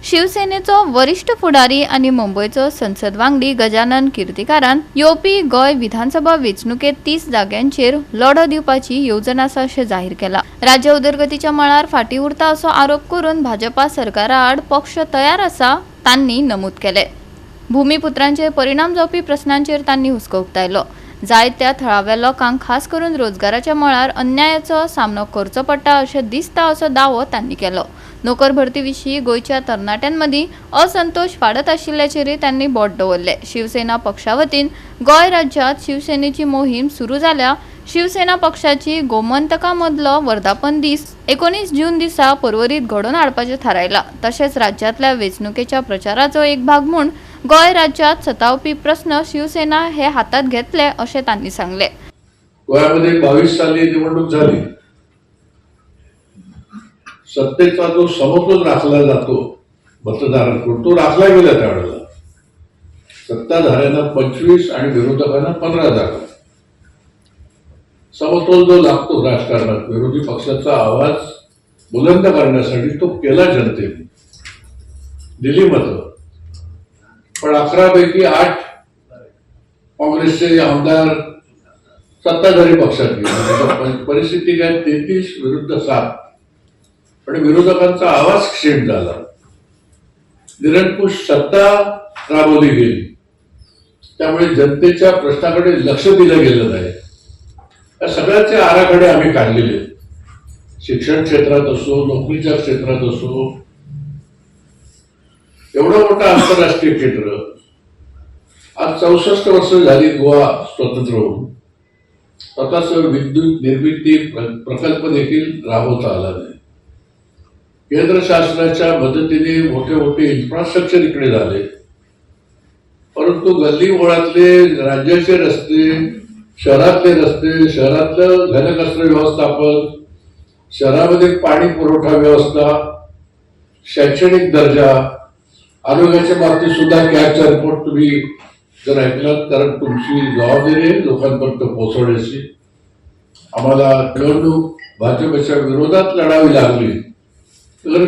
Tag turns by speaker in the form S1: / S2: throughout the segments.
S1: शिवसेनेचो वरिष्ठ फुडारी आणि मुंबईचो संसद वांगडी गजानन कीर्तिकारान येवपी गोय विधानसभा वेंचणुकेत 30 जाग्यांचेर लढो दिवपाची येवजण आसा अशें जाहीर केला। राज्य उदरगतीच्या मळार फाटी उरता असो आरोप करून भाजपा सरकारा आड पक्ष तयार आसा तांणी नमूद केले। भूमिपुत्रांचेर परिणाम जावपी प्रश्नांचेर तांणी हुस्को उक्तायलो। जायत्या थळाव्या लोकांक खास करून रोजगाराच्या मळार अन्यायाचो सामनो करचो पडटा अशें दिसता असो दावो तांणी केलो। नोकर भरती विशीं गोंयच्या तरणाट्यांमदीं असंतोष वाडत आशिल्ल्याचेरय तांणी बोट दवरले। शिवसेना पक्षा वतीन गोंय राज्यांत शिवसेनेची मोहीम सुरू जाल्या। शिवसेना पक्षाची गोमंतका मदलो वर्धापन दीस 19 जून दिसा पर्वरीत घडोवन हाडपाचें थारायला। तशेंच राज्यांतल्या वेंचणुकेच्या प्रचाराचो एक भाग म्हूण गोंय राज्यांत सतावपी प्रश्न शिवसेना हे हातात घेतले अशें तांणी सांगले।
S2: गोंयामध्ये 22 साली निवडणूक झाली। सत्तेचा जो समतोल राखला जातो मतदारांकडून तो राखला गेला त्यावेळेला। सत्ताधाऱ्यांना 25 आणि विरोधकांना 15 जागा। समतोल जो लागतो राजकारणात विरोधी पक्षाचा आवाज बुलंद करण्यासाठी तो केला जनतेने, दिली मतं। पण 11 पैकी 8 काँग्रेसचे आमदार सत्ताधारी पक्षातली परिस्थिती काय 33 विरुद्ध 7। पण विरोधकांचा आवाज क्षीण झाला। निरंकुश सत्ता राबवली गेली, त्यामुळे जनतेच्या प्रश्नाकडे लक्ष दिलं गेलं नाही। या सगळ्याचे आराखडे आम्ही काढलेले, शिक्षण क्षेत्रात असो, नोकरीच्या क्षेत्रात असो। एवढं मोठं आंतरराष्ट्रीय क्षेत्र, आज 64 वर्ष झाली गोवा स्वतंत्र होऊन, स्वतःच विद्युत निर्मिती प्रकल्प देखील राबवता आला नाही। केंद्र शासनाच्या मदतीने मोठे मोठे इन्फ्रास्ट्रक्चर इकडे झाले, परंतु गल्ली बोळातले राज्याचे रस्ते, शहरातले रस्ते, शहरातलं घनकचरा व्यवस्थापन, शहरामध्ये पाणी पुरवठा व्यवस्था, शैक्षणिक दर्जा, आरोग्याच्या बाबतीत सुद्धा कॅगचा रिपोर्ट तुम्ही जर ऐकलात, कारण तुमची जबाबदारी आहे लोकांपर्यंत पोहोचवण्याची। आम्हाला निवडणूक भाजपच्या विरोधात लढावी लागली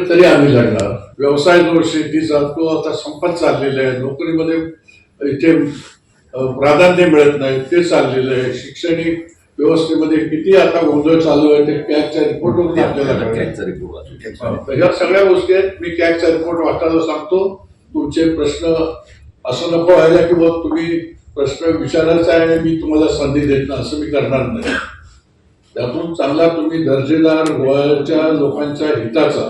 S2: तरी आम्ही लढणार। व्यवसाय जो शेतीचा तो आता संपत चाललेला आहे, नोकरीमध्ये इथे प्राधान्य मिळत नाही ते चाललेलं आहे। शैक्षणिक व्यवस्थेमध्ये किती आता गोंधळ चालू आहे ते कॅगच्या रिपोर्टवरून आपल्याला कळतं। ह्या सगळ्या गोष्टी आहेत। मी कॅगचा रिपोर्ट वाचायला सांगतो। तुमचे प्रश्न असं नको व्हायला की मग तुम्ही प्रश्न विचारायचा आहे आणि मी तुम्हाला संधी देत नाही, असं मी करणार नाही। त्यातून चांगला तुम्ही दर्जेदार गोव्याच्या लोकांच्या हिताचा,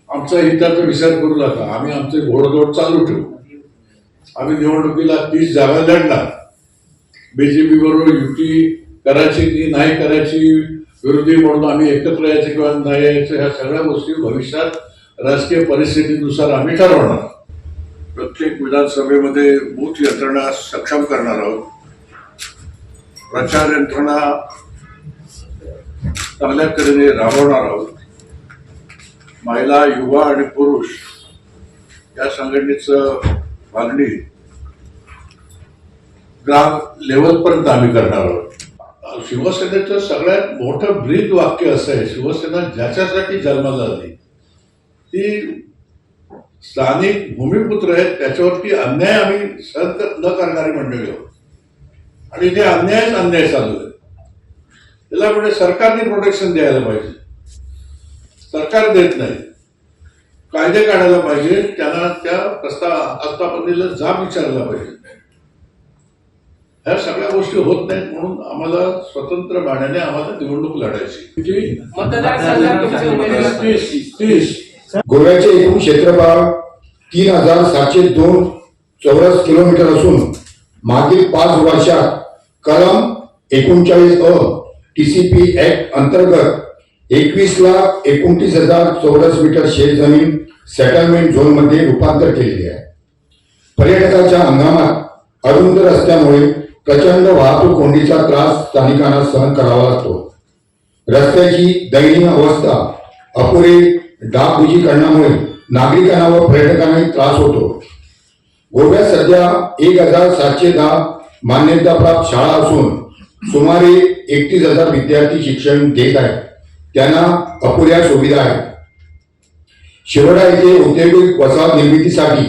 S2: आमच्या हिताचा विचार करू नका। आम्ही आमचे घोडदौड चालू ठेवू। आम्ही निवडणुकीला 30 जागा लढणार। बीजेपी बरोबर युती करायची की नाही करायची, विरोधी म्हणून आम्ही एकत्र यायचे किंवा नाही यायचं, ह्या सगळ्या गोष्टी भविष्यात राजकीय परिस्थितीनुसार आम्ही ठरवणार। प्रत्येक विधानसभेमध्ये बूथ यंत्रणा सक्षम करणार आहोत। प्रचार यंत्रणा चांगल्या तऱ्हेने राबवणार आहोत। महिला, युवा आणि पुरुष या संघटनेचं मागणी ग्राम लेवलपर्यंत आम्ही करणार आहोत। शिवसेनेचं सगळ्यात मोठं ब्रीद वाक्य असं आहे, शिवसेना ज्याच्यासाठी जन्माला आली ती स्थानिक भूमिपुत्र आहेत, त्याच्यावरती अन्याय आम्ही सहन न करणारी मंडळी आहोत। आणि इथे अन्याय चालू आहे, त्याला म्हणजे सरकारने प्रोटेक्शन द्यायला पाहिजे। सरकार देत नाही, कायदे काढायला पाहिजे, त्यांना त्या आस्थापनेला जाब विचारला पाहिजे। ह्या सगळ्या गोष्टी होत नाहीत, म्हणून आम्हाला स्वतंत्र बाण्याने आम्हाला निवडणूक लढायची। 30
S3: गोव्याचे एकूण क्षेत्रफळ 3702 चौरस किलोमीटर असून मागील 5 वर्षात कलम 39 TCP ऍक्ट अंतर्गत 21,29,000 चौरस मीटर शेतजमीन सेटलमेंट झोन मध्ये रूपांतर केलेले आहे। पर्यटकाच्या हंगामात अरुंद रस्त्यामुळे प्रचंड वाहतूक कोंडीचा त्रास स्थानिकांना सहन करावा लागतो। रस्त्याची दयनीय अवस्था, अपुरे डागडुजीकरणामुळे नागरिकांना व पर्यटकांनाही त्रास होतो। गोव्यात सध्या 1,710 मान्यताप्राप्त शाळा असून सुमारे 31,000 विद्यार्थी शिक्षण घेत आहेत, त्यांना अपुऱ्या सुविधा आहेत। शिरोडा येथे औद्योगिक वसाहत निर्मितीसाठी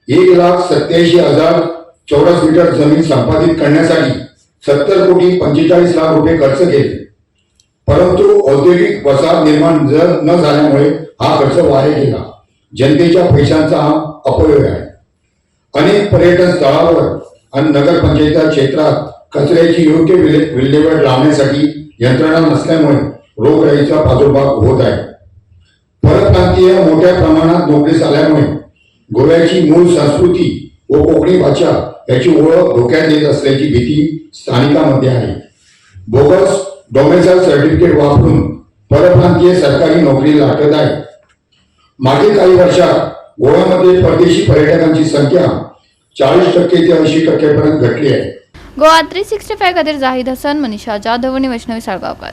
S3: 1,87,000 चौरस मीटर जमीन संपादित करण्यासाठी 70 कोटी 45 लाख रुपये खर्च केले. परंतु औद्योगिक वसाहत निर्माण न झाल्यामुळे हा खर्च वाया गेला. जनतेच्या पैशांचा हा अपव्यय आहे. अनेक पर्यटन स्थळावर आणि नगरपंचायत क्षेत्रात कचऱ्याची योग्य विल्हेवाट लावण्यासाठी यंत्रणा नसल्यामुळे रोगराईचा प्रादुर्भाव होत आहे. परप्रांतीय मोठ्या प्रमाणात नोकरीस आल्यामुळे गोव्याची मूळ संस्कृती व कोकणी भाषा याची ओळख धोक्यात येत असल्याची भीती स्थानिकांमध्ये आहे. बोगस डोमेसाइल सर्टिफिकेट वापरून परप्रांतीय सरकारी नोकरी लागत आहे. मागील काही वर्षात गोव्यामध्ये परदेशी पर्यटकांची संख्या 40% ते 80% पर्यंत घटली आहे.
S1: गोवा 365 खातीर जाहीद हसन, मनीषा जाधव आणि वैष्णवी साळगावकर.